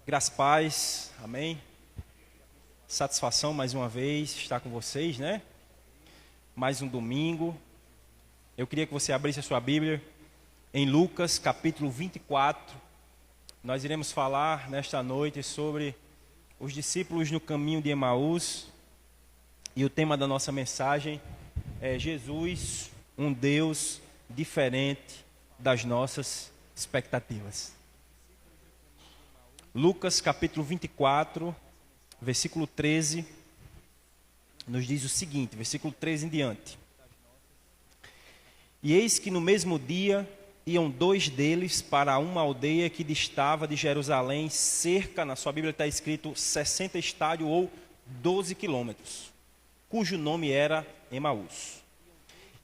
Graças e paz, amém. Satisfação mais uma vez estar com vocês, né? Mais um domingo. Eu queria que você abrisse a sua Bíblia em Lucas, capítulo 24. Nós iremos falar nesta noite sobre os discípulos no caminho de Emaús. E o tema da nossa mensagem é Jesus, um Deus diferente das nossas expectativas. Lucas capítulo 24, versículo 13, nos diz o seguinte, versículo 13 em diante. E eis que no mesmo dia iam dois deles para uma aldeia que distava de Jerusalém, cerca, na sua Bíblia está escrito 60 estádios ou 12 quilômetros, cujo nome era Emaús.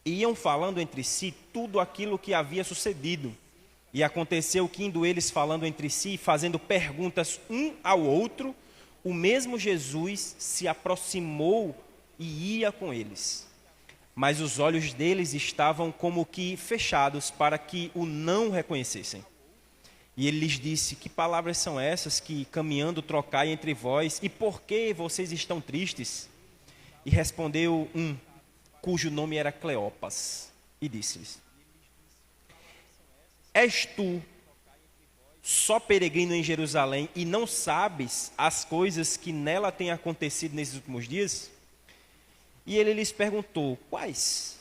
E iam falando entre si tudo aquilo que havia sucedido. E aconteceu que, indo eles falando entre si, fazendo perguntas um ao outro, o mesmo Jesus se aproximou e ia com eles. Mas os olhos deles estavam como que fechados, para que o não reconhecessem. E ele lhes disse: que palavras são essas que, caminhando, trocai entre vós? E por que vocês estão tristes? E respondeu um, cujo nome era Cleopas, e disse-lhes: és tu só peregrino em Jerusalém e não sabes as coisas que nela têm acontecido nesses últimos dias? E ele lhes perguntou: quais?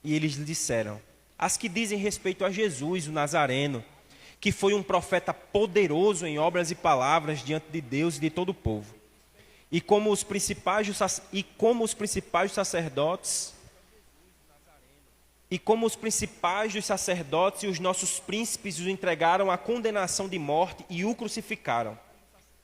E eles lhe disseram: as que dizem respeito a Jesus, o Nazareno, que foi um profeta poderoso em obras e palavras diante de Deus e de todo o povo. E como os principais dos sacerdotes e os nossos príncipes os entregaram à condenação de morte e o crucificaram.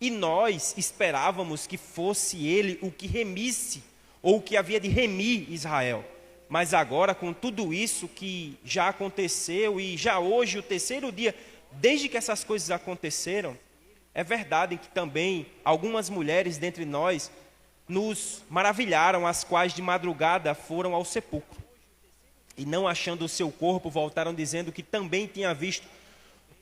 E nós esperávamos que fosse ele o que remisse, ou o que havia de remir Israel. Mas agora, com tudo isso que já aconteceu, e já hoje, o terceiro dia, desde que essas coisas aconteceram, é verdade que também algumas mulheres dentre nós nos maravilharam, as quais de madrugada foram ao sepulcro. E não achando o seu corpo, voltaram dizendo que também tinha visto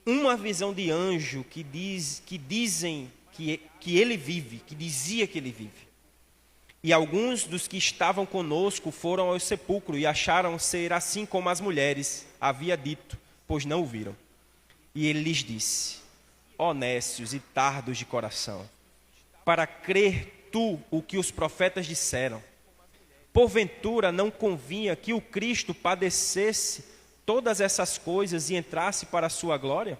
uma visão de anjo que dizia que ele vive. E alguns dos que estavam conosco foram ao sepulcro e acharam ser assim como as mulheres havia dito, pois não o viram. E ele lhes disse: ó nécios e tardos de coração, para crer tu o que os profetas disseram. Porventura não convinha que o Cristo padecesse todas essas coisas e entrasse para a sua glória?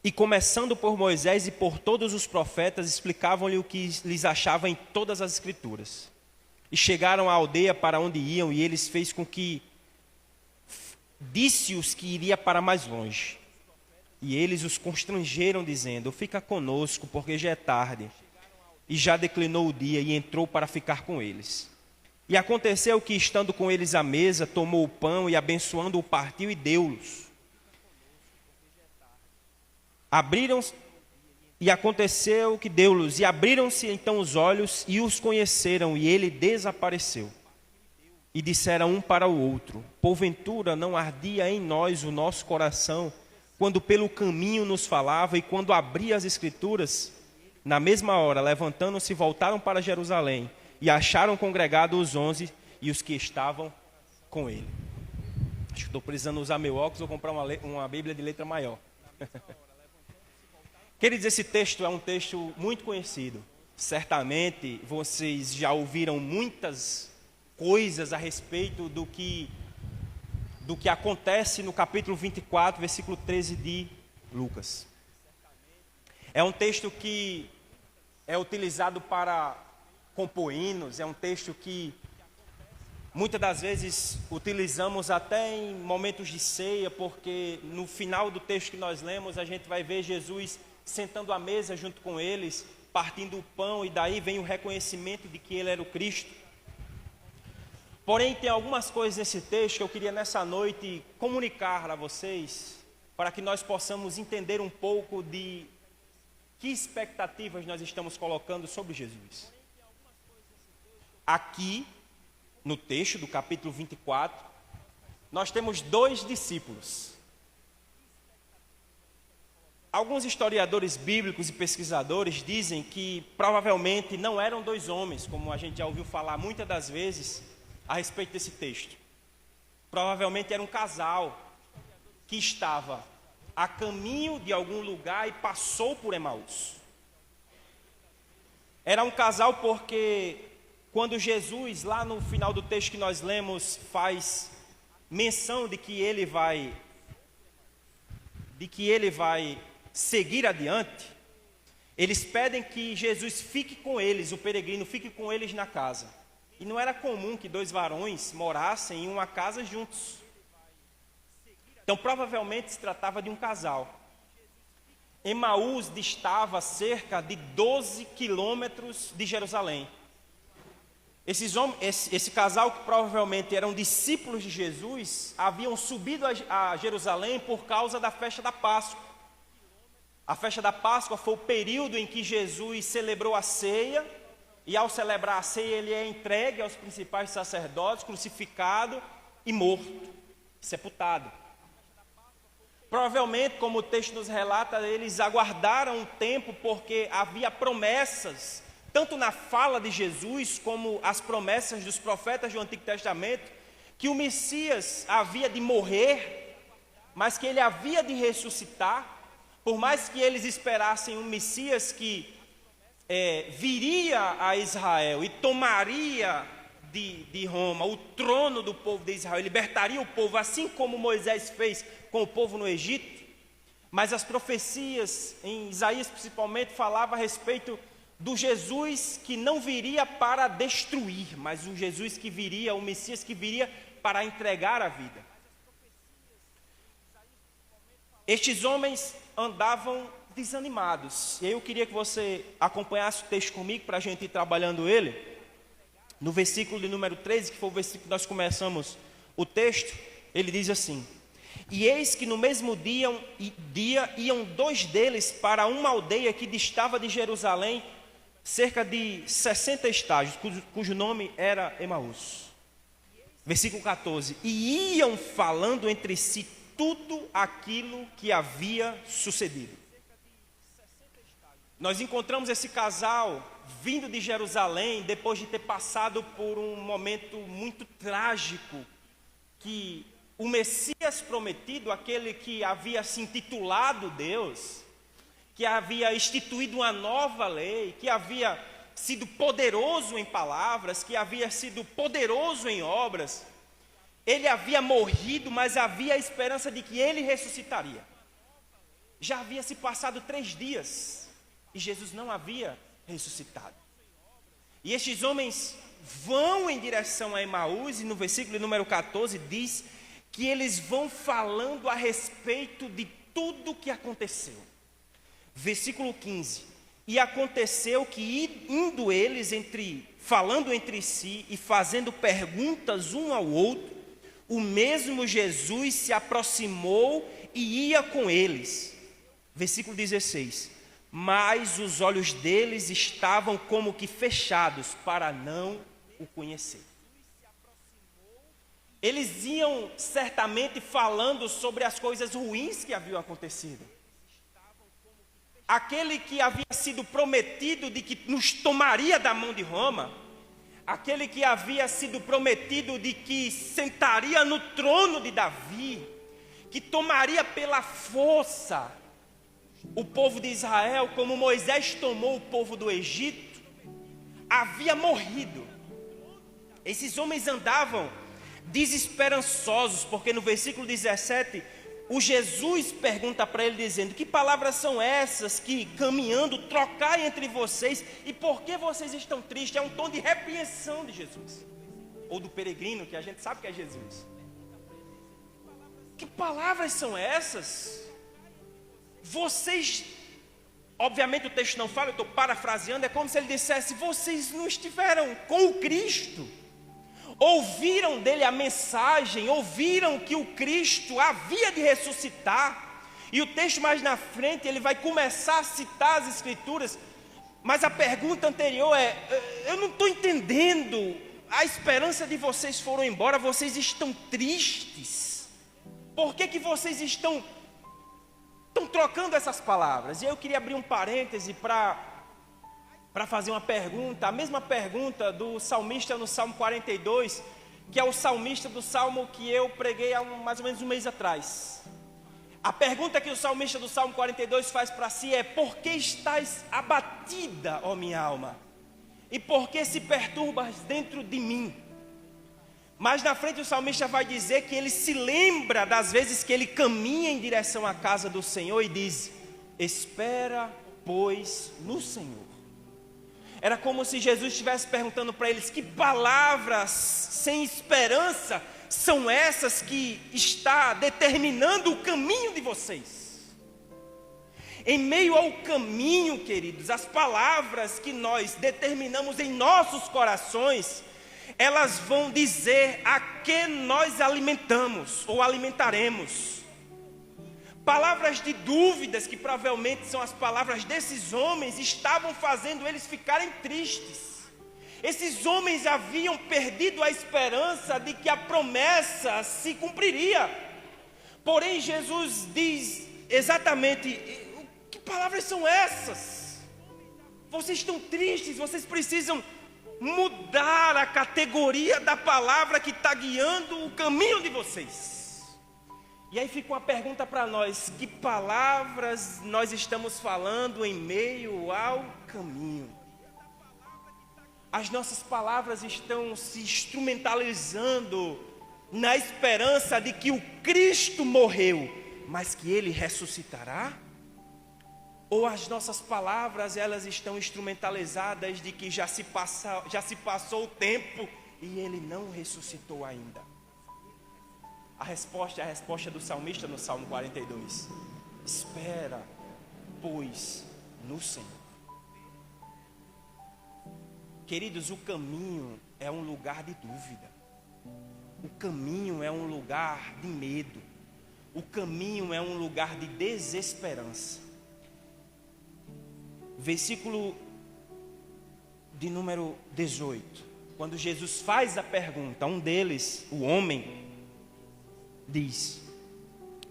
E começando por Moisés e por todos os profetas, explicavam-lhe o que lhes achava em todas as escrituras. E chegaram à aldeia para onde iam, e eles fez com que disse-os que iria para mais longe. E eles os constrangeram, dizendo: fica conosco, porque já é tarde. E já declinou o dia, e entrou para ficar com eles. E aconteceu que, estando com eles à mesa, tomou o pão e, abençoando-o, partiu e deu-los. E abriram-se então os olhos e os conheceram, e ele desapareceu. E disseram um para o outro: porventura não ardia em nós o nosso coração, quando pelo caminho nos falava e quando abria as escrituras? Na mesma hora, levantando-se, voltaram para Jerusalém e acharam congregados os 11 e os que estavam com ele. Acho que estou precisando usar meu óculos ou comprar uma Bíblia de letra maior. Queridos, esse texto é um texto muito conhecido. Certamente vocês já ouviram muitas coisas a respeito do que acontece no capítulo 24, versículo 13 de Lucas. É um texto que é utilizado para compor hinos, é um texto que muitas das vezes utilizamos até em momentos de ceia, porque no final do texto que nós lemos, a gente vai ver Jesus sentando à mesa junto com eles, partindo o pão, e daí vem o reconhecimento de que ele era o Cristo. Porém, tem algumas coisas nesse texto que eu queria nessa noite comunicar a vocês, para que nós possamos entender um pouco de que expectativas nós estamos colocando sobre Jesus. Aqui, no texto do capítulo 24, nós temos dois discípulos. Alguns historiadores bíblicos e pesquisadores dizem que provavelmente não eram dois homens, como a gente já ouviu falar muitas das vezes a respeito desse texto. Provavelmente era um casal que estava a caminho de algum lugar e passou por Emaús. Era um casal porque quando Jesus, lá no final do texto que nós lemos, faz menção de que ele vai seguir adiante, eles pedem que Jesus fique com eles, o peregrino fique com eles na casa. E não era comum que dois varões morassem em uma casa juntos. Então provavelmente se tratava de um casal. Emaús distava cerca de 12 quilômetros de Jerusalém. Esse casal, que provavelmente eram discípulos de Jesus, haviam subido a Jerusalém por causa da festa da Páscoa. A festa da Páscoa foi o período em que Jesus celebrou a ceia, e ao celebrar a ceia ele é entregue aos principais sacerdotes, crucificado e morto, sepultado. Provavelmente, como o texto nos relata, eles aguardaram um tempo porque havia promessas, tanto na fala de Jesus como as promessas dos profetas do Antigo Testamento, que o Messias havia de morrer, mas que ele havia de ressuscitar. Por mais que eles esperassem um Messias que viria a Israel e tomaria de Roma o trono do povo de Israel, libertaria o povo, assim como Moisés fez com o povo no Egito. Mas as profecias, em Isaías principalmente, falavam a respeito do Jesus que não viria para destruir, mas o Jesus que viria, o Messias que viria para entregar a vida. Estes homens andavam desanimados. E aí eu queria que você acompanhasse o texto comigo para a gente ir trabalhando ele. No versículo de número 13, que foi o versículo que nós começamos o texto, ele diz assim: E eis que no mesmo dia iam dois deles para uma aldeia que distava de Jerusalém, cerca de 60 estágios, cujo nome era Emaús. Versículo 14: E iam falando entre si tudo aquilo que havia sucedido. Nós encontramos esse casal vindo de Jerusalém, depois de ter passado por um momento muito trágico, que o Messias prometido, aquele que havia se intitulado Deus, que havia instituído uma nova lei, que havia sido poderoso em palavras, que havia sido poderoso em obras, ele havia morrido, mas havia a esperança de que ele ressuscitaria. Já havia se passado 3 dias e Jesus não havia ressuscitado. E estes homens vão em direção a Emaús, e no versículo número 14 diz que eles vão falando a respeito de tudo o que aconteceu. Versículo 15: E aconteceu que indo eles falando entre si e fazendo perguntas um ao outro, o mesmo Jesus se aproximou e ia com eles. Versículo 16: Mas os olhos deles estavam como que fechados para não o conhecer. Eles iam certamente falando sobre as coisas ruins que haviam acontecido. Aquele que havia sido prometido de que nos tomaria da mão de Roma, aquele que havia sido prometido de que sentaria no trono de Davi, que tomaria pela força o povo de Israel, como Moisés tomou o povo do Egito, havia morrido. Esses homens andavam desesperançosos, porque no versículo 17, o Jesus pergunta para ele dizendo: Que palavras são essas que caminhando trocai entre vocês, e por que vocês estão tristes? É um tom de repreensão de Jesus, ou do peregrino, que a gente sabe que é Jesus. Que palavras são essas? Vocês, obviamente o texto não fala, eu estou parafraseando, é como se ele dissesse: vocês não estiveram com o Cristo, ouviram dele a mensagem, ouviram que o Cristo havia de ressuscitar. E o texto mais na frente ele vai começar a citar as escrituras, mas a pergunta anterior é: eu não estou entendendo, a esperança de vocês foram embora, vocês estão tristes, por que vocês estão estão trocando essas palavras. E eu queria abrir um parêntese para fazer uma pergunta, a mesma pergunta do salmista no Salmo 42, que é o salmista do Salmo que eu preguei há mais ou menos um mês atrás. A pergunta que o salmista do Salmo 42 faz para si é: por que estás abatida, ó minha alma? E por que se perturbas dentro de mim? Mas na frente o salmista vai dizer que ele se lembra das vezes que ele caminha em direção à casa do Senhor e diz: espera, pois, no Senhor. Era como se Jesus estivesse perguntando para eles: que palavras sem esperança são essas que está determinando o caminho de vocês? Em meio ao caminho, queridos, as palavras que nós determinamos em nossos corações, elas vão dizer a que nós alimentamos ou alimentaremos. Palavras de dúvidas, que provavelmente são as palavras desses homens, estavam fazendo eles ficarem tristes. Esses homens haviam perdido a esperança de que a promessa se cumpriria. Porém, Jesus diz exatamente: que palavras são essas? Vocês estão tristes, vocês precisam mudar a categoria da palavra que está guiando o caminho de vocês. E aí fica uma pergunta para nós: que palavras nós estamos falando em meio ao caminho? As nossas palavras estão se instrumentalizando na esperança de que o Cristo morreu, mas que Ele ressuscitará? Ou as nossas palavras, elas estão instrumentalizadas de que já se passou o tempo e Ele não ressuscitou ainda? A resposta é a resposta do salmista no Salmo 42. Espera, pois, no Senhor. Queridos, o caminho é um lugar de dúvida. O caminho é um lugar de medo. O caminho é um lugar de desesperança. Versículo de número 18. Quando Jesus faz a pergunta, um deles, o homem, diz: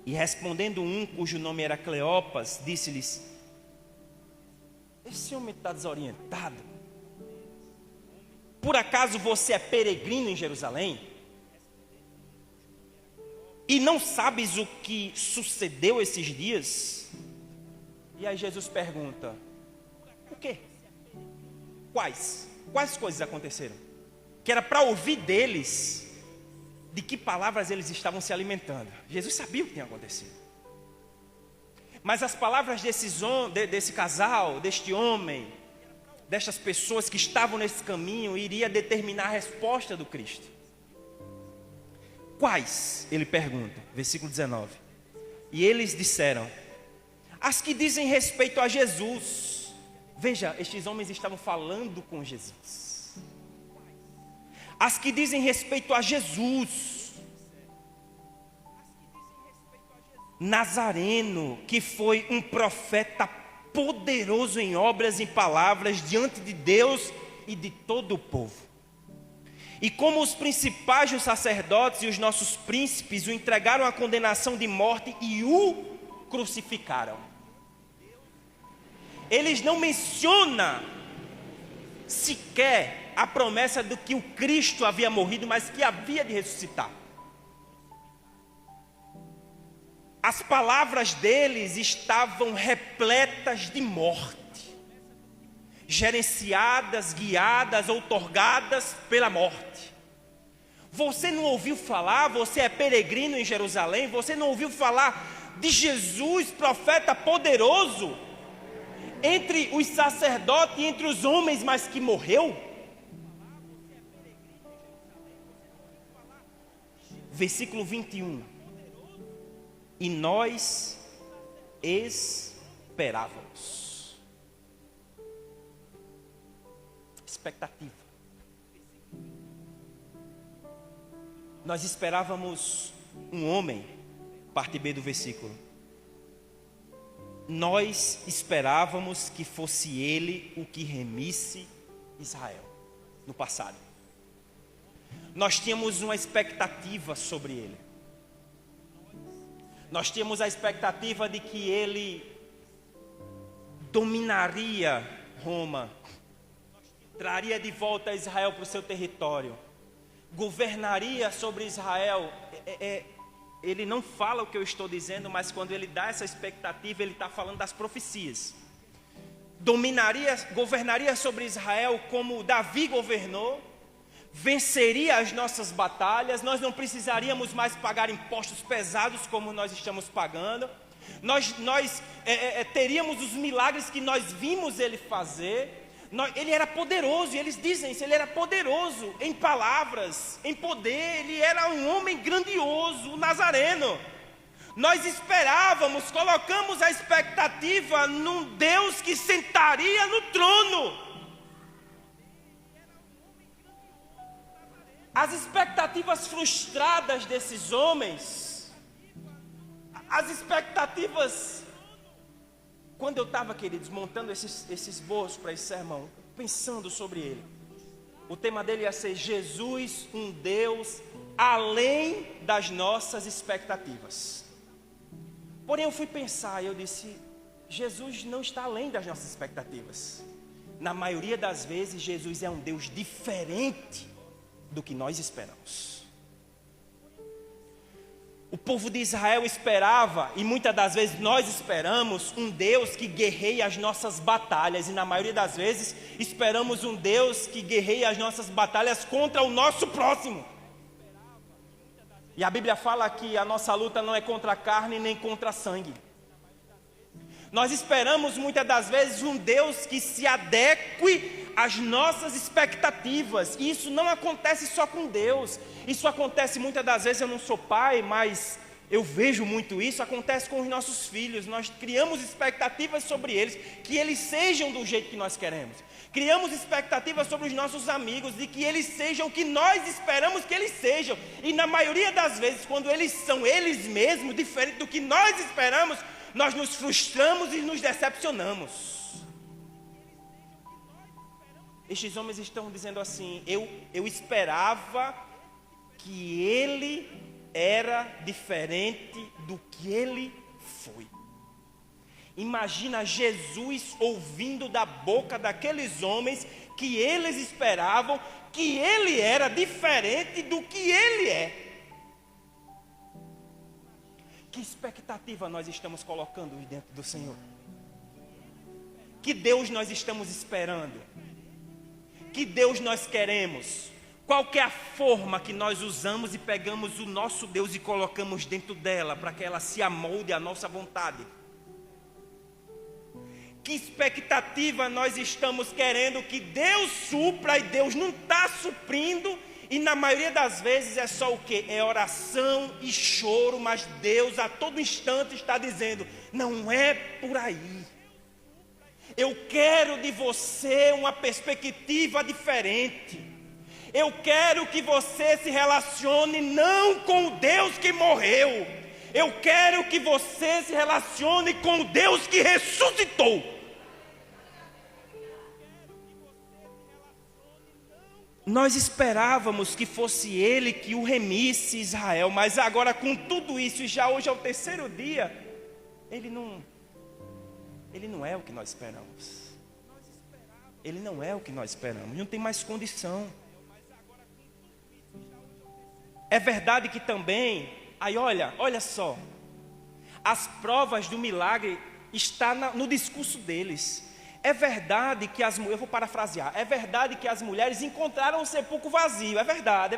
e respondendo um cujo nome era Cleopas, disse-lhes: esse homem está desorientado. Por acaso você é peregrino em Jerusalém? E não sabes o que sucedeu esses dias? E aí Jesus pergunta: o quê? Quais coisas aconteceram? Que era para ouvir deles de que palavras eles estavam se alimentando. Jesus sabia o que tinha acontecido. Mas as palavras desse casal, deste homem, destas pessoas que estavam nesse caminho, iria determinar a resposta do Cristo. Quais? Ele pergunta, versículo 19. E eles disseram: as que dizem respeito a Jesus. Veja, estes homens estavam falando com Jesus. As que dizem respeito a Jesus, Nazareno, que foi um profeta poderoso em obras e palavras diante de Deus e de todo o povo. E como os principais dos sacerdotes e os nossos príncipes o entregaram à condenação de morte e o crucificaram. Eles não mencionam sequer a promessa de que o Cristo havia morrido, mas que havia de ressuscitar. As palavras deles estavam repletas de morte, gerenciadas, guiadas, outorgadas pela morte. Você não ouviu falar, você é peregrino em Jerusalém, você não ouviu falar de Jesus, profeta poderoso, entre os sacerdotes e entre os homens, mas que morreu? Versículo 21. E nós esperávamos. Expectativa. Nós esperávamos um homem, parte B do versículo. Nós esperávamos que fosse ele o que remisse Israel no passado. Nós tínhamos uma expectativa sobre ele. Nós tínhamos a expectativa de que ele dominaria Roma, traria de volta Israel para o seu território, governaria sobre Israel. Ele não fala o que eu estou dizendo, mas quando ele dá essa expectativa, ele está falando das profecias. Governaria sobre Israel como Davi governou, venceria as nossas batalhas, nós não precisaríamos mais pagar impostos pesados como nós estamos pagando, nós teríamos os milagres que nós vimos ele fazer. Ele era poderoso, e eles dizem isso, ele era poderoso em palavras, em poder, ele era um homem grandioso, o Nazareno. Nós esperávamos, colocamos a expectativa num Deus que sentaria no trono. As expectativas frustradas desses homens, as expectativas... Quando eu estava, queridos, montando esse esboço para esse sermão, pensando sobre ele, o tema dele ia ser Jesus, um Deus além das nossas expectativas. Porém eu fui pensar e eu disse, Jesus não está além das nossas expectativas. Na maioria das vezes, Jesus é um Deus diferente do que nós esperamos. O povo de Israel esperava, e muitas das vezes nós esperamos, um Deus que guerreie as nossas batalhas. E na maioria das vezes esperamos um Deus que guerreie as nossas batalhas contra o nosso próximo. E a Bíblia fala que a nossa luta não é contra a carne nem contra sangue. Nós esperamos muitas das vezes um Deus que se adeque às nossas expectativas. E isso não acontece só com Deus. Isso acontece muitas das vezes, eu não sou pai, mas eu vejo muito isso, acontece com os nossos filhos. Nós criamos expectativas sobre eles, que eles sejam do jeito que nós queremos. Criamos expectativas sobre os nossos amigos, de que eles sejam o que nós esperamos que eles sejam. E na maioria das vezes, quando eles são eles mesmos, diferente do que nós esperamos, nós nos frustramos e nos decepcionamos. Estes homens estão dizendo assim, eu esperava que ele era diferente do que ele foi. Imagina Jesus ouvindo da boca daqueles homens que eles esperavam que ele era diferente do que ele é. Que expectativa nós estamos colocando dentro do Senhor? Que Deus nós estamos esperando? Que Deus nós queremos? Qual que é a forma que nós usamos e pegamos o nosso Deus e colocamos dentro dela para que ela se amolde à nossa vontade? Que expectativa nós estamos querendo que Deus supra e Deus não está suprindo? E na maioria das vezes é só o quê? É oração e choro, mas Deus a todo instante está dizendo, não é por aí. Eu quero de você uma perspectiva diferente. Eu quero que você se relacione não com o Deus que morreu. Eu quero que você se relacione com o Deus que ressuscitou. Nós esperávamos que fosse Ele que o remisse Israel, mas agora com tudo isso, e já hoje é o terceiro dia, Ele não é o que nós esperamos. Ele não é o que nós esperamos, não tem mais condição. É verdade que também, aí olha só, as provas do milagre estão no discurso deles. É verdade que eu vou parafrasear, é verdade que as mulheres encontraram o sepulcro vazio, é verdade.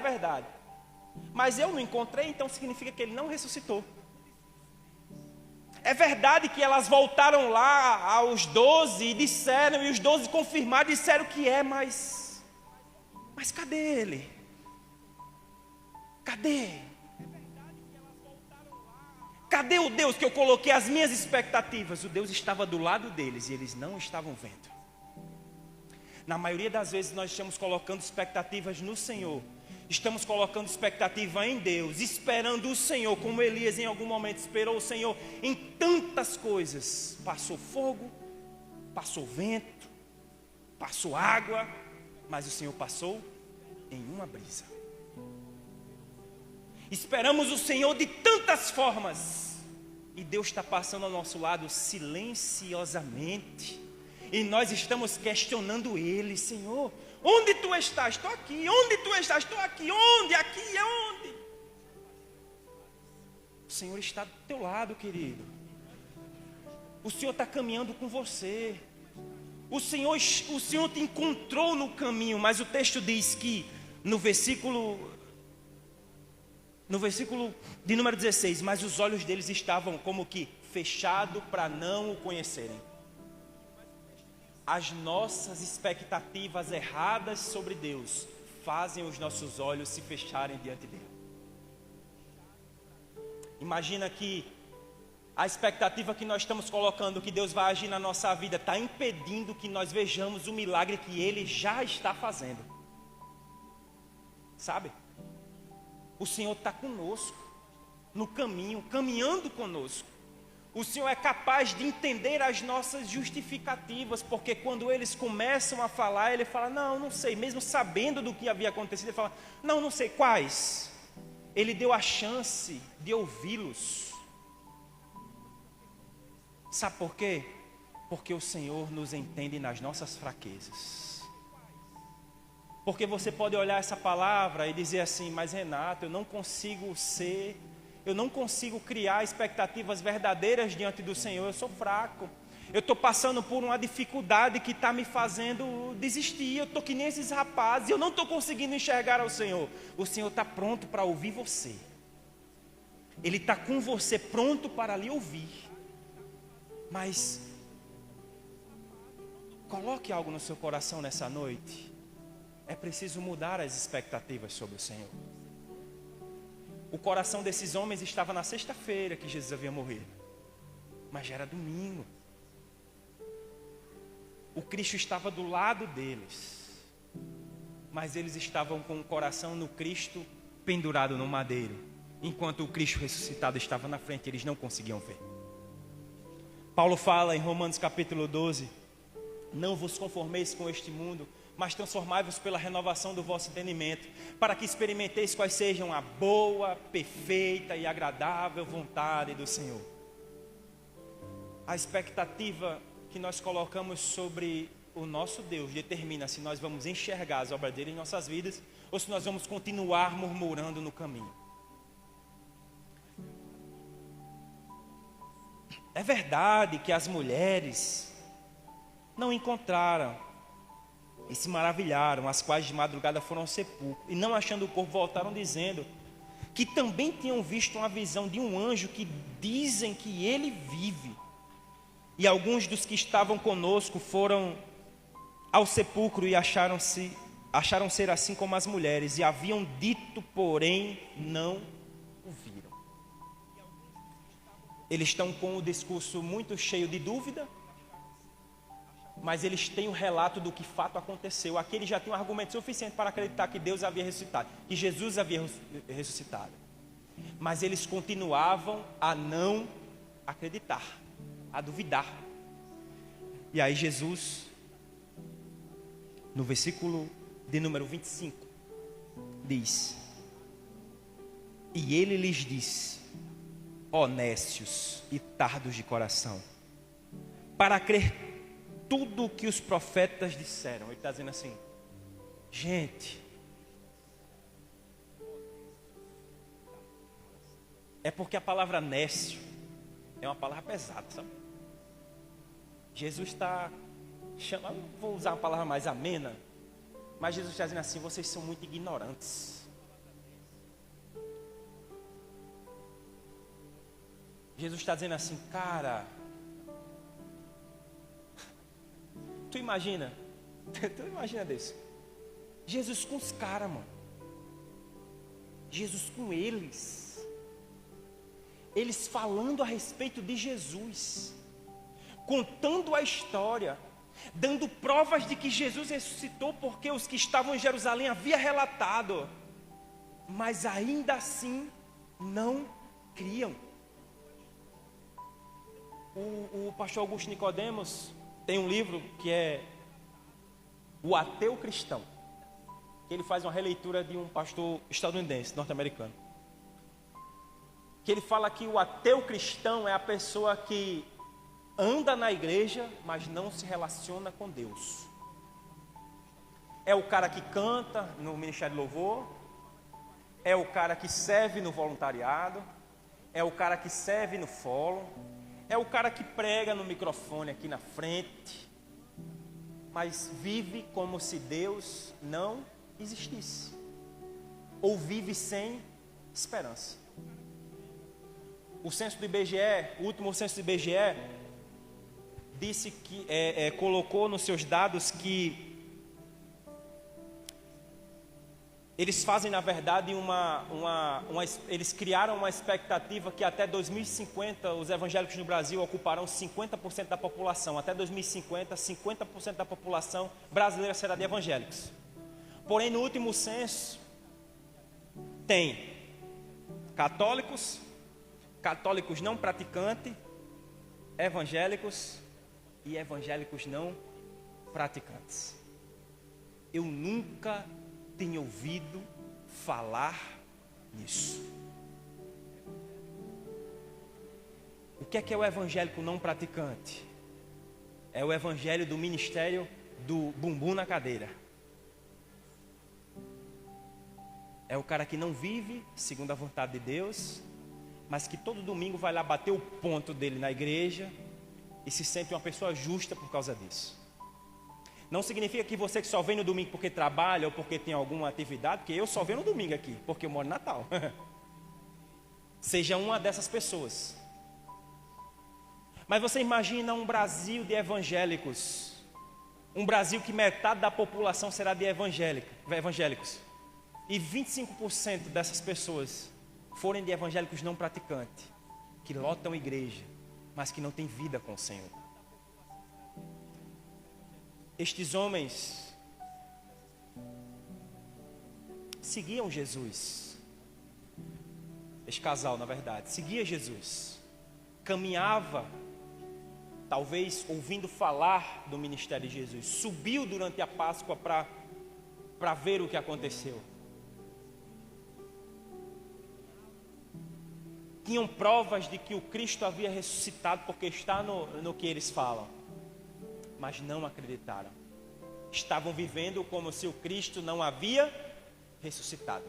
Mas eu não encontrei, então significa que ele não ressuscitou. É verdade que elas voltaram lá aos 12 e disseram, e os 12 confirmaram, disseram que é, mas cadê ele? Cadê? Cadê o Deus que eu coloquei as minhas expectativas? O Deus estava do lado deles e eles não estavam vendo. Na maioria das vezes nós estamos colocando expectativas no Senhor. Estamos colocando expectativa em Deus, esperando o Senhor, como Elias em algum momento esperou o Senhor em tantas coisas. Passou fogo, passou vento, passou água, mas o Senhor passou em uma brisa. Esperamos o Senhor de tantas formas, E Deus está passando ao nosso lado silenciosamente. E nós estamos questionando Ele: Senhor, onde Tu estás? Estou aqui. Onde Tu estás? Estou aqui. Onde? Aqui é onde? O Senhor está do teu lado, querido. O Senhor está caminhando com você. O Senhor te encontrou no caminho. Mas o texto diz que no versículo de número 16, mas os olhos deles estavam como que fechados para não o conhecerem. As nossas expectativas erradas sobre Deus fazem os nossos olhos se fecharem diante dele. Imagina que a expectativa que nós estamos colocando que Deus vai agir na nossa vida está impedindo que nós vejamos o milagre que Ele já está fazendo. Sabe? O Senhor está conosco, no caminho, caminhando conosco. O Senhor é capaz de entender as nossas justificativas, porque quando eles começam a falar, Ele fala: não sei, mesmo sabendo do que havia acontecido, Ele fala: não sei quais. Ele deu a chance de ouvi-los. Sabe por quê? Porque o Senhor nos entende nas nossas fraquezas. Porque você pode olhar essa palavra e dizer assim: mas Renato, eu não consigo criar expectativas verdadeiras diante do Senhor, eu sou fraco. Eu estou passando por uma dificuldade que está me fazendo desistir. Eu estou que nem esses rapazes, eu não estou conseguindo enxergar ao Senhor. O Senhor está pronto para ouvir você. Ele está com você, pronto para lhe ouvir. Mas coloque algo no seu coração nessa noite. É preciso mudar as expectativas sobre o Senhor. O coração desses homens estava na sexta-feira que Jesus havia morrido, mas já era domingo. O Cristo estava do lado deles, mas eles estavam com o coração no Cristo pendurado no madeiro, enquanto o Cristo ressuscitado estava na frente. Eles não conseguiam ver. Paulo fala em Romanos capítulo 12: não vos conformeis com este mundo, mas transformai-vos pela renovação do vosso entendimento, para que experimenteis quais sejam a boa, perfeita e agradável vontade do Senhor. A expectativa que nós colocamos sobre o nosso Deus determina se nós vamos enxergar as obras dele em nossas vidas, ou se nós vamos continuar murmurando no caminho. É verdade que as mulheres não encontraram e se maravilharam, as quais de madrugada foram ao sepulcro, e não achando o corpo voltaram dizendo que também tinham visto uma visão de um anjo que dizem que ele vive. E alguns dos que estavam conosco foram ao sepulcro e acharam ser assim como as mulheres, e haviam dito, porém não o viram. Eles estão com o discurso muito cheio de dúvida, mas eles têm o relato do que fato aconteceu. Aqui eles já tinham um argumento suficiente para acreditar que Deus havia ressuscitado, que Jesus havia ressuscitado. Mas eles continuavam a não acreditar, a duvidar. E aí Jesus, no versículo de número 25, diz: e ele lhes disse: ó nécios e tardos de coração, para crer tudo o que os profetas disseram. Ele está dizendo assim: gente, é porque a palavra nécio é uma palavra pesada, sabe? Jesus está chamando, vou usar uma palavra mais amena, mas Jesus está dizendo assim: vocês são muito ignorantes. Jesus está dizendo assim: cara, tu imagina desse, Jesus com os caras, mano, Jesus com eles falando a respeito de Jesus, contando a história, dando provas de que Jesus ressuscitou, porque os que estavam em Jerusalém haviam relatado, mas ainda assim não criam. O pastor Augusto Nicodemos tem um livro que é O Ateu Cristão, que ele faz uma releitura de um pastor estadunidense, norte-americano. que ele fala que o ateu cristão é a pessoa que anda na igreja, mas não se relaciona com Deus. É o cara que canta no Ministério de Louvor, é o cara que serve no voluntariado, é o cara que serve no fórum, é o cara que prega no microfone aqui na frente, mas vive como se Deus não existisse, ou vive sem esperança. O censo do IBGE, o último censo do IBGE, disse que colocou nos seus dados que eles fazem, na verdade, eles criaram uma expectativa que até 2050 os evangélicos no Brasil ocuparão 50% da população. Até 2050, 50% da população brasileira será de evangélicos. Porém, no último censo, tem católicos não praticantes, evangélicos e evangélicos não praticantes. Eu nunca tenho ouvido falar nisso. O que é o evangélico não praticante? É o evangelho do ministério do bumbum na cadeira. É o cara que não vive segundo a vontade de Deus, mas que todo domingo vai lá bater o ponto dele na igreja e se sente uma pessoa justa por causa disso. Não significa que você que só vem no domingo porque trabalha ou porque tem alguma atividade, porque eu só venho no domingo aqui, porque eu moro em Natal. Seja uma dessas pessoas. Mas você imagina um Brasil de evangélicos, um Brasil que metade da população será de evangélicos, e 25% dessas pessoas forem de evangélicos não praticantes, que lotam a igreja, mas que não têm vida com o Senhor. Estes homens seguiam Jesus. Este casal, na verdade, seguia Jesus. Caminhava, talvez ouvindo falar do ministério de Jesus. Subiu durante a Páscoa para ver o que aconteceu. Tinham provas de que o Cristo havia ressuscitado, porque está no que eles falam. Mas não acreditaram. Estavam vivendo como se o Cristo não havia ressuscitado.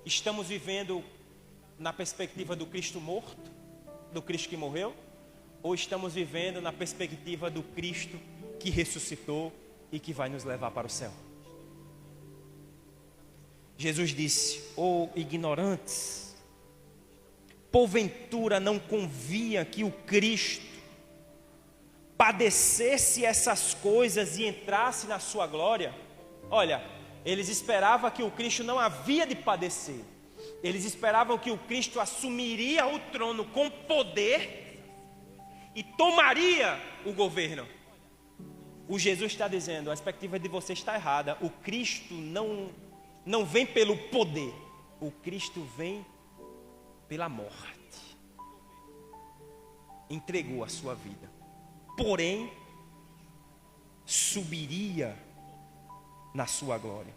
Estamos vivendo na perspectiva do Cristo morto, do Cristo que morreu, ou estamos vivendo na perspectiva do Cristo que ressuscitou e que vai nos levar para o céu? Jesus disse: "Ó ignorantes, porventura não convinha que o Cristo padecesse essas coisas e entrasse na sua glória?" Olha, eles esperavam que o Cristo não havia de padecer. Eles esperavam que o Cristo assumiria o trono com poder e tomaria o governo. O Jesus está dizendo: a expectativa de você está errada. O Cristo não vem pelo poder. O Cristo vem pela morte. Entregou a sua vida. Porém, subiria na sua glória,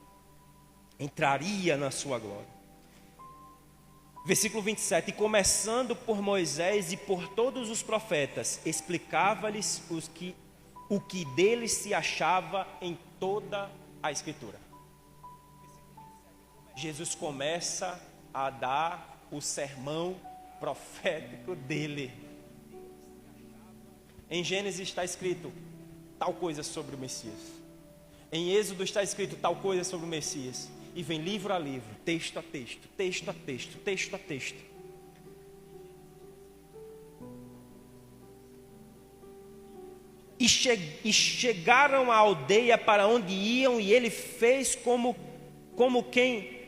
entraria na sua glória. Versículo 27, e começando por Moisés e por todos os profetas, explicava-lhes o que deles se achava em toda a Escritura. Jesus começa a dar o sermão profético dele. Em Gênesis está escrito tal coisa sobre o Messias. Em Êxodo está escrito tal coisa sobre o Messias. E vem livro a livro, texto a texto, texto a texto, texto a texto. E chegaram à aldeia para onde iam, e ele fez como quem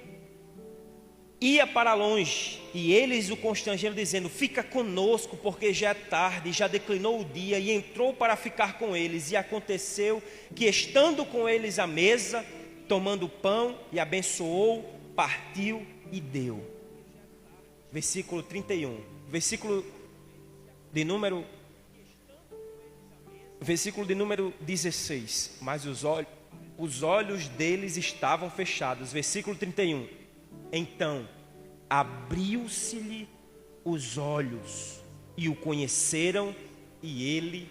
ia para longe, e eles o constrangeram dizendo: "Fica conosco, porque já é tarde, já declinou o dia." E entrou para ficar com eles. E aconteceu que, estando com eles à mesa, tomando o pão, e abençoou, partiu e deu. Versículo 31. Versículo de número 16. Mas os olhos deles estavam fechados. Versículo 31. Então abriu-se-lhe os olhos e o conheceram, e ele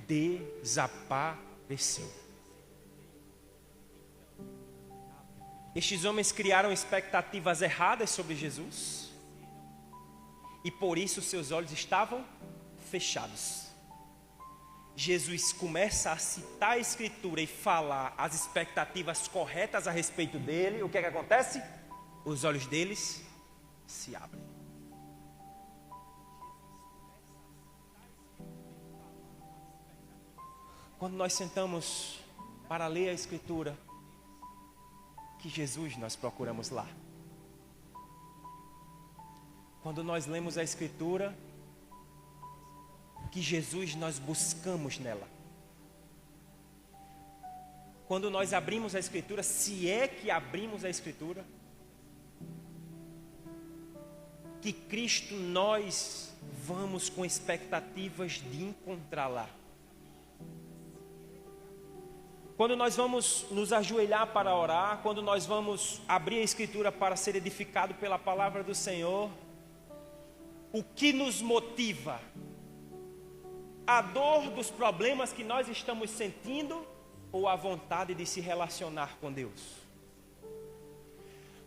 desapareceu. Estes homens criaram expectativas erradas sobre Jesus e por isso seus olhos estavam fechados. Jesus começa a citar a Escritura e falar as expectativas corretas a respeito dele. O que é que acontece? Os olhos deles se abrem. Quando nós sentamos para ler a Escritura, que Jesus nós procuramos lá. Quando nós lemos a Escritura, que Jesus nós buscamos nela. Quando nós abrimos a Escritura, se é que abrimos a Escritura, que Cristo nós vamos com expectativas de encontrar lá. Quando nós vamos nos ajoelhar para orar, quando nós vamos abrir a Escritura para ser edificado pela palavra do Senhor, o que nos motiva? A dor dos problemas que nós estamos sentindo ou a vontade de se relacionar com Deus?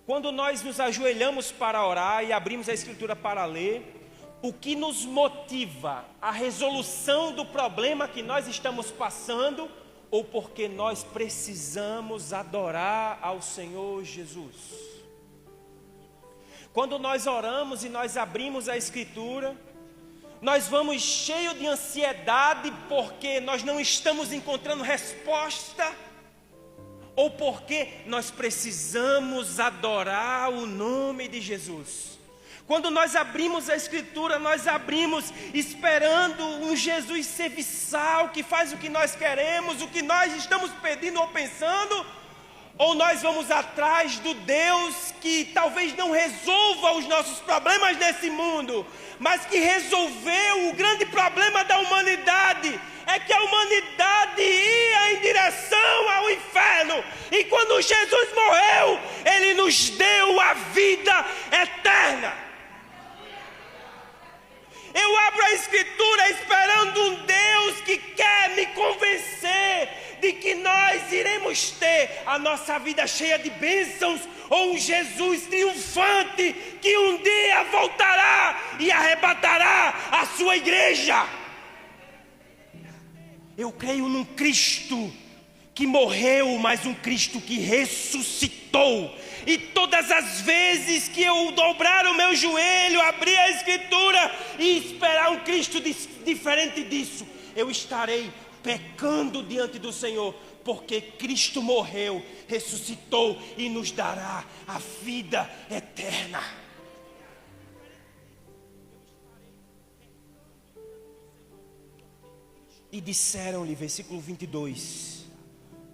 Quando nós nos ajoelhamos para orar e abrimos a Escritura para ler, o que nos motiva? A resolução do problema que nós estamos passando ou porque nós precisamos adorar ao Senhor Jesus? Quando nós oramos e nós abrimos a Escritura, nós vamos cheio de ansiedade porque nós não estamos encontrando resposta, ou porque nós precisamos adorar o nome de Jesus. Quando nós abrimos a Escritura, nós abrimos esperando um Jesus serviçal que faz o que nós queremos, o que nós estamos pedindo ou pensando, ou nós vamos atrás do Deus que talvez não resolva os nossos problemas nesse mundo, mas que resolveu o grande problema da humanidade, é que a humanidade ia em direção ao inferno, e quando Jesus morreu, Ele nos deu a vida eterna. Eu abro a Escritura esperando um Deus que quer me convencer de que nós iremos ter a nossa vida cheia de bênçãos, ou um Jesus triunfante que um dia voltará e arrebatará a sua igreja. Eu creio num Cristo que morreu, mas um Cristo que ressuscitou. E todas as vezes que eu dobrar o meu joelho, abrir a Escritura e esperar um Cristo diferente disso, eu estarei pecando diante do Senhor, porque Cristo morreu, ressuscitou e nos dará a vida eterna. E disseram-lhe, versículo 22,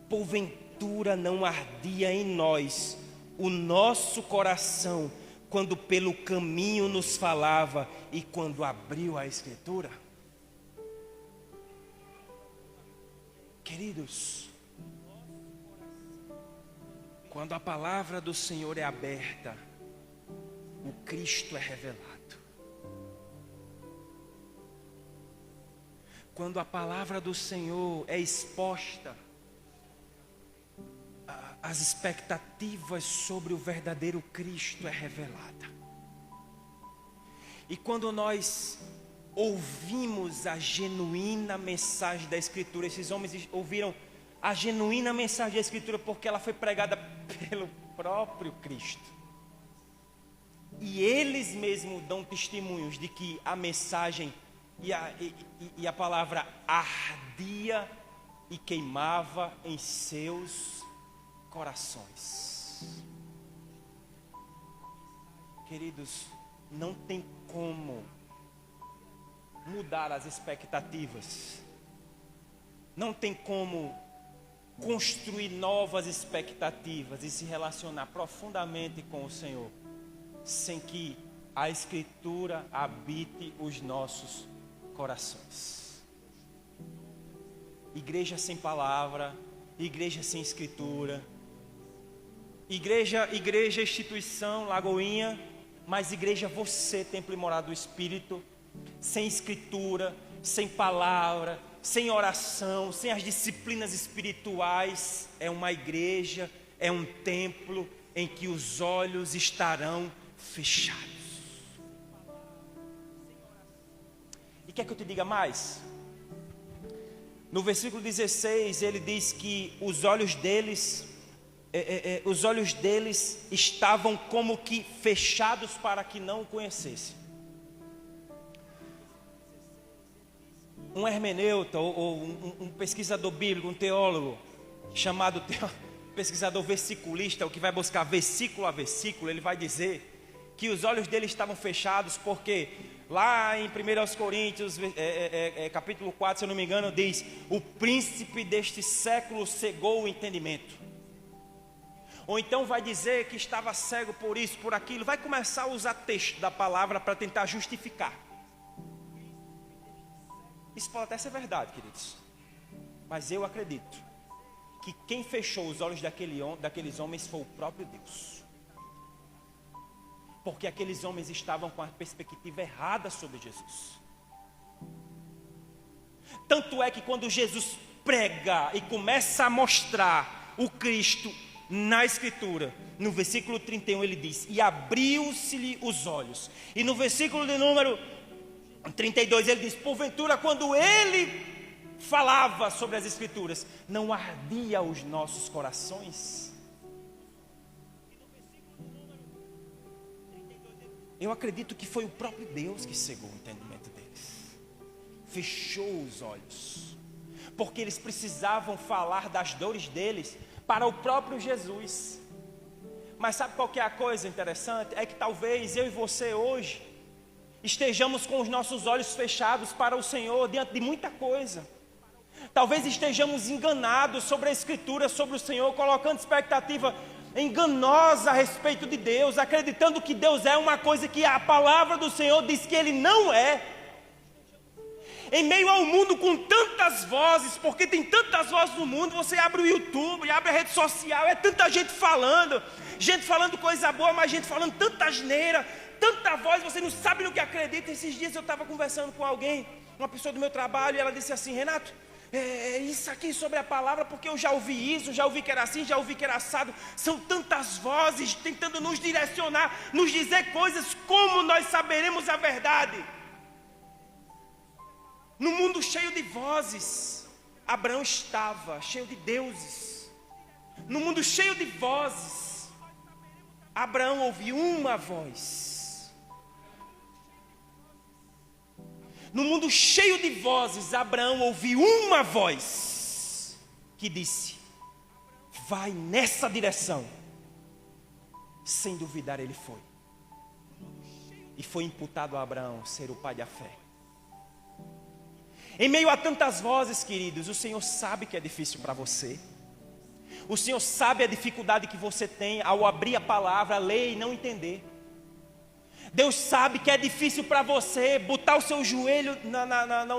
porventura não ardia em nós o nosso coração quando pelo caminho nos falava e quando abriu a Escritura? Queridos, quando a palavra do Senhor é aberta, o Cristo é revelado. Quando a palavra do Senhor é exposta, as expectativas sobre o verdadeiro Cristo é revelada. E quando nós ouvimos a genuína mensagem da Escritura, esses homens ouviram a genuína mensagem da Escritura porque ela foi pregada pelo próprio Cristo. E eles mesmos dão testemunhos de que a mensagem e a palavra ardia e queimava em seus corações. Queridos, não tem como mudar as expectativas, não tem como construir novas expectativas e se relacionar profundamente com o Senhor sem que a Escritura habite os nossos corações. Igreja sem palavra, igreja sem Escritura, igreja, instituição, Lagoinha, Mas igreja, você, templo e morada do Espírito, sem escritura, sem palavra, sem oração, sem as disciplinas espirituais, é uma igreja, é um templo em que os olhos estarão fechados. E quer que eu te diga mais? No versículo 16 ele diz que os olhos deles estavam como que fechados para que não o conhecessem. Um hermeneuta ou um pesquisador bíblico, um teólogo chamado pesquisador versiculista, o que vai buscar versículo a versículo, ele vai dizer que os olhos dele estavam fechados porque lá em 1 Coríntios capítulo 4, se eu não me engano, diz: o príncipe deste século cegou o entendimento. Ou então vai dizer que estava cego por isso, por aquilo. Vai começar a usar texto da palavra para tentar justificar. Isso pode até ser verdade, queridos, mas eu acredito que quem fechou os olhos daqueles homens foi o próprio Deus. Porque aqueles homens estavam com a perspectiva errada sobre Jesus. Tanto é que quando Jesus prega e começa a mostrar o Cristo na Escritura, no versículo 31 ele diz: e abriu-se-lhe os olhos. E no versículo de número 32 ele diz: porventura, quando ele falava sobre as Escrituras, não ardia os nossos corações? Eu acredito que foi o próprio Deus que cegou o entendimento deles, fechou os olhos, porque eles precisavam falar das dores deles para o próprio Jesus. Mas sabe qual que é a coisa interessante? É que talvez eu e você hoje estejamos com os nossos olhos fechados para o Senhor diante de muita coisa. Talvez estejamos enganados sobre a Escritura, sobre o Senhor, colocando expectativa enganosa a respeito de Deus, acreditando que Deus é uma coisa que a palavra do Senhor diz que Ele não é. Em meio ao mundo com tantas vozes, porque tem tantas vozes no mundo, você abre o YouTube, abre a rede social, é tanta gente falando coisa boa, mas gente falando tanta asneira, tanta voz, você não sabe no que acredita. Esses dias eu estava conversando com alguém, uma pessoa do meu trabalho, e ela disse assim: Renato, isso aqui sobre a palavra, porque eu já ouvi isso, já ouvi que era assim, já ouvi que era assado. São tantas vozes tentando nos direcionar, nos dizer coisas. Como nós saberemos a verdade? No mundo cheio de vozes, Abraão estava cheio de deuses. No mundo cheio de vozes, Abraão ouviu uma voz. No mundo cheio de vozes, Abraão ouviu uma voz que disse: vai nessa direção. Sem duvidar ele foi. E foi imputado a Abraão ser o pai da fé. Em meio a tantas vozes, queridos, o Senhor sabe que é difícil para você. O Senhor sabe a dificuldade que você tem ao abrir a palavra, ler e não entender. Deus sabe que é difícil para você botar o seu joelho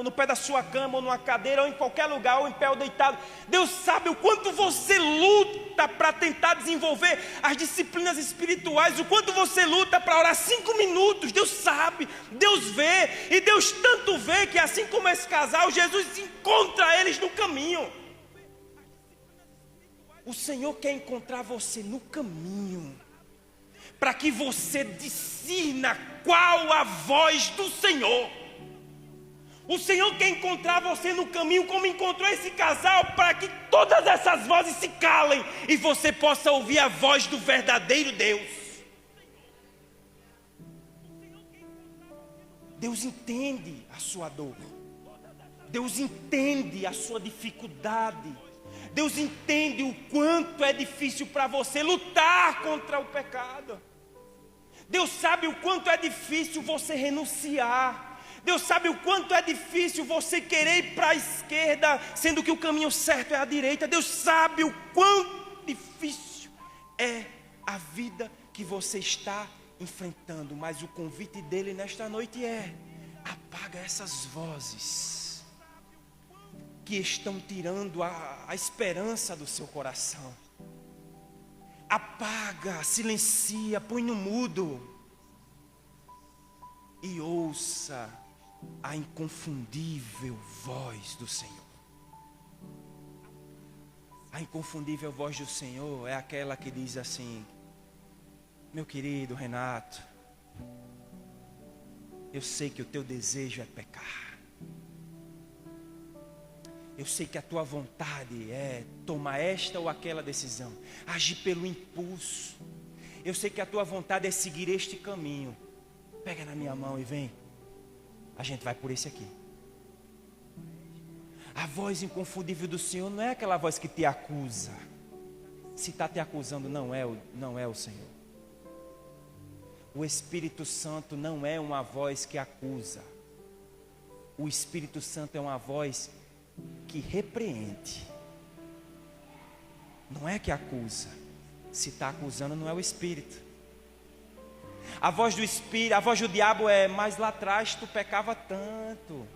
no pé da sua cama, ou numa cadeira, ou em qualquer lugar, ou em pé ou deitado. Deus sabe o quanto você luta para tentar desenvolver as disciplinas espirituais, o quanto você luta para orar 5 minutos. Deus sabe, Deus vê, e Deus tanto vê que assim como esse casal, Jesus encontra eles no caminho. O Senhor quer encontrar você no caminho, para que você discirna qual a voz do Senhor. O Senhor quer encontrar você no caminho, como encontrou esse casal, para que todas essas vozes se calem e você possa ouvir a voz do verdadeiro Deus. Deus entende a sua dor, Deus entende a sua dificuldade, Deus entende o quanto é difícil para você lutar contra o pecado. Deus sabe o quanto é difícil você renunciar. Deus sabe o quanto é difícil você querer ir para a esquerda, sendo que o caminho certo é a direita. Deus sabe o quão difícil é a vida que você está enfrentando. Mas o convite dele nesta noite é: apaga essas vozes que estão tirando a esperança do seu coração. Apaga, silencia, põe no mudo. e ouça a inconfundível voz do Senhor. A inconfundível voz do Senhor é aquela que diz assim: meu querido Renato, eu sei que o teu desejo é pecar. Eu sei que a tua vontade é tomar esta ou aquela decisão, agir pelo impulso. Eu sei que a tua vontade é seguir este caminho. Pega na minha mão e vem. A gente vai por esse aqui. A voz inconfundível do Senhor não é aquela voz que te acusa. Se está te acusando, não é o Senhor. O Espírito Santo não é uma voz que acusa. O Espírito Santo é uma voz que repreende. Não é que acusa. Se está acusando, não é o Espírito. A voz do Espírito, a voz do diabo é: mas lá atrás tu pecava tanto,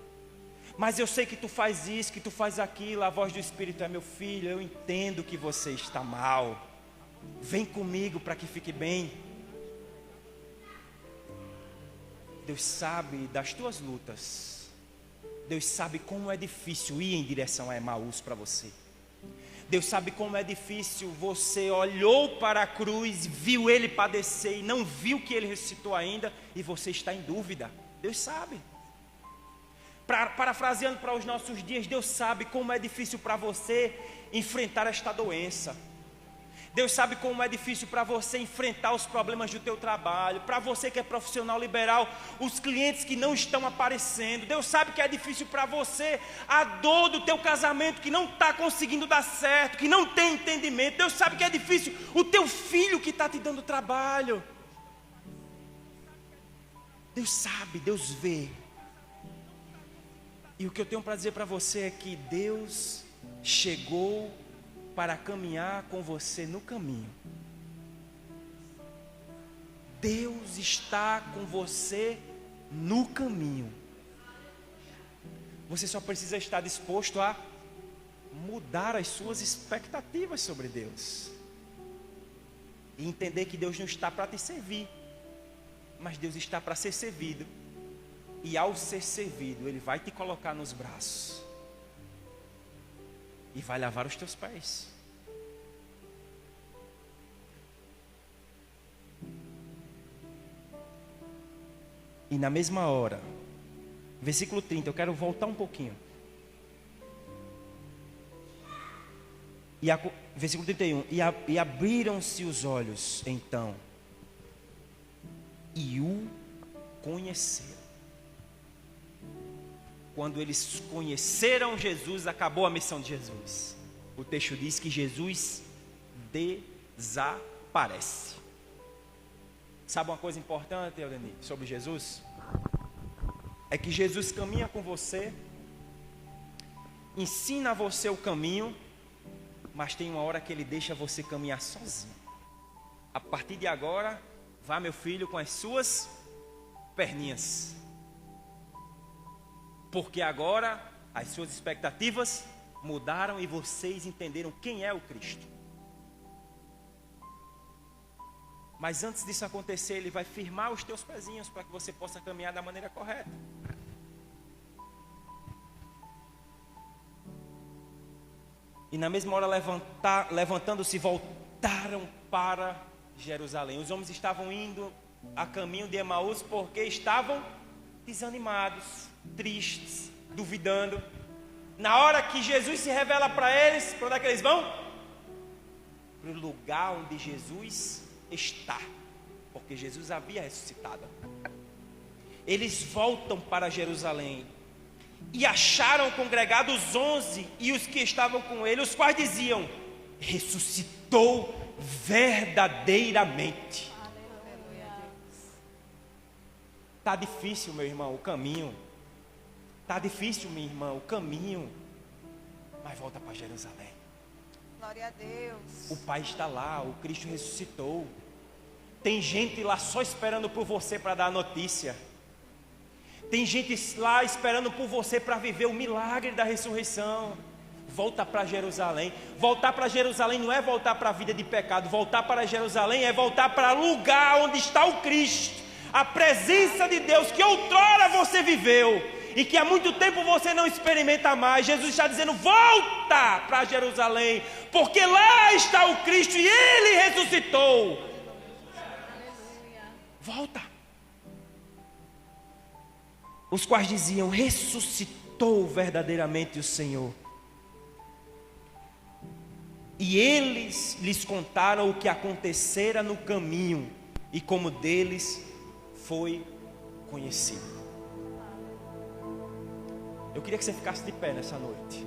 mas eu sei que tu faz isso, que tu faz aquilo. A voz do Espírito é: meu filho, eu entendo que você está mal, vem comigo para que fique bem. Deus sabe das tuas lutas. Deus sabe como é difícil ir em direção a Emaús para você. Deus sabe como é difícil. Você olhou para a cruz, viu ele padecer e não viu que ele ressuscitou ainda, e você está em dúvida. Deus sabe. Parafraseando para os nossos dias, Deus sabe como é difícil para você enfrentar esta doença. Deus sabe como é difícil para você enfrentar os problemas do teu trabalho. Para você que é profissional liberal, os clientes que não estão aparecendo. Deus sabe que é difícil para você a dor do teu casamento que não está conseguindo dar certo, que não tem entendimento. Deus sabe que é difícil o teu filho que está te dando trabalho. Deus sabe, Deus vê. E o que eu tenho para dizer para você é que Deus chegou para caminhar com você no caminho. Deus está com você no caminho. Você só precisa estar disposto a mudar as suas expectativas sobre Deus. E entender que Deus não está para te servir, mas Deus está para ser servido. E ao ser servido, Ele vai te colocar nos braços e vai lavar os teus pés. E na mesma hora, versículo 30, eu quero voltar um pouquinho. Versículo 31, e abriram-se os olhos então, e o conheceram. Quando eles conheceram Jesus, acabou a missão de Jesus. O texto diz que Jesus desaparece. Sabe uma coisa importante, Eudeni, sobre Jesus? É que Jesus caminha com você, ensina você o caminho, mas tem uma hora que Ele deixa você caminhar sozinho. A partir de agora, vá, meu filho, com as suas perninhas. Porque agora as suas expectativas mudaram e vocês entenderam quem é o Cristo. Mas antes disso acontecer, Ele vai firmar os teus pezinhos para que você possa caminhar da maneira correta. E na mesma hora, levantando-se, voltaram para Jerusalém. Os homens estavam indo a caminho de Emaús porque estavam desanimados, tristes, duvidando. Na hora que Jesus se revela para eles, para onde é que eles vão? Para o lugar onde Jesus está, porque Jesus havia ressuscitado. Eles voltam para Jerusalém e acharam congregados os 11 e os que estavam com ele, os quais diziam: ressuscitou verdadeiramente. Está difícil, meu irmão, o caminho. Está difícil, minha irmã, o caminho. Mas volta para Jerusalém. Glória a Deus. O Pai está lá, o Cristo ressuscitou. Tem gente lá só esperando por você para dar a notícia. Tem gente lá esperando por você para viver o milagre da ressurreição. Volta para Jerusalém. Voltar para Jerusalém não é voltar para a vida de pecado. Voltar para Jerusalém é voltar para o lugar onde está o Cristo. a presença de Deus que outrora você viveu e que há muito tempo você não experimenta mais. Jesus está dizendo: volta para Jerusalém, porque lá está o Cristo e Ele ressuscitou. Volta. Os quais diziam: ressuscitou verdadeiramente o Senhor. E eles lhes contaram o que acontecera no caminho e como deles foi conhecido. Eu queria que você ficasse de pé nessa noite.